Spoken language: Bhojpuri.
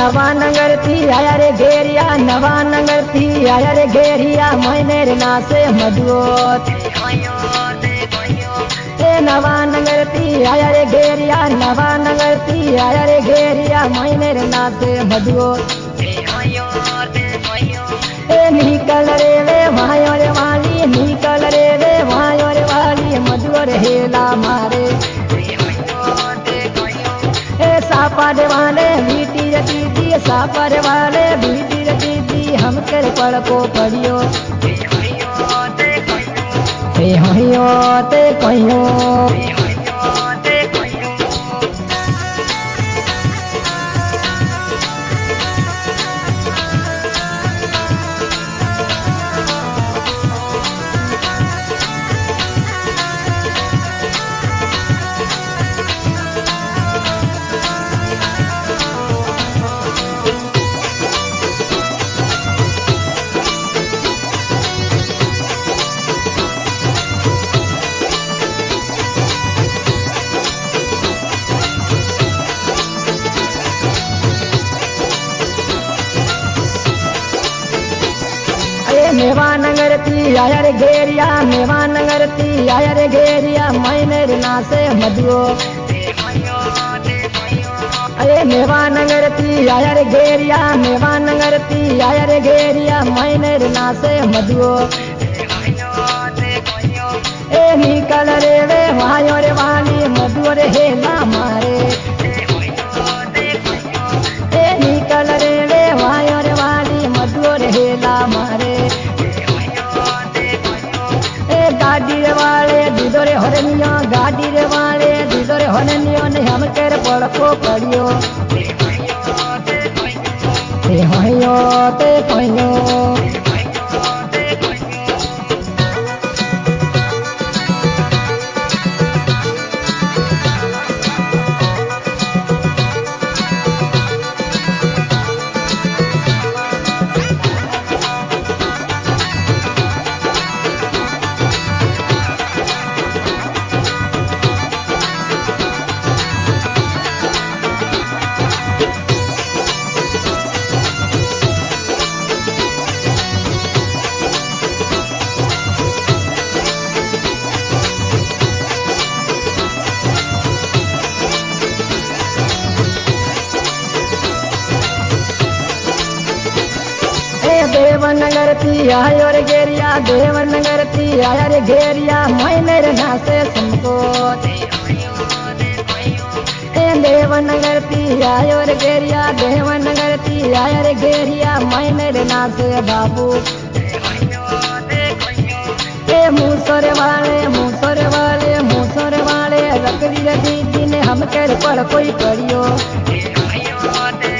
नवा नगर थी आया रे घेरिया नवा नगर थी आया रे घेरिया मैंने रे नासे मधुओत नवा नगर थी आया रे घेरिया नवा नगर थी आया रे घेरिया मैंने रे नासे मधुओत निकल रे वे भायो रे वाली निकल रे वे भायो रे वाली मधुर हेला मारे सापर वाले बीटी रे दीदी सापर वाले बीटी रे दीदी हम कर पड़ को पड़ियो हे होयो ते कहियो मेवा नगर थी आया रे घेरिया मेवा नगर थी आया रे घेरिया मैंने रे नासे मधुओ अरे मेवा नगर थी आया रे घेरिया मेवा नगर थी आया रे घेरिया मैंने रे नासे मधुओ निकल रे वे भायो रे वाली मधुओ रे हेला मारे निकल रे वे भायो रे वाली मधुओ रे हेला मारे गाड़ी रे वाले दीदो रे हरनियो गाड़ी रे वाले दीदो रे हरनियो ने हम कर पड़को पड़ियो ते होयो ते कोयो देवनगर थी आयो रे घेरिया देवनगर थी आया रे घेरिया मैंने रे नासे तुमको देवनगर थी आयो रे घेरिया देवनगर थी आया रे घेरिया मैंने रे नासे बाबू मूसरे वाले रकड़ी रे दीदी ने हम कर पड़ कोई पड़ियो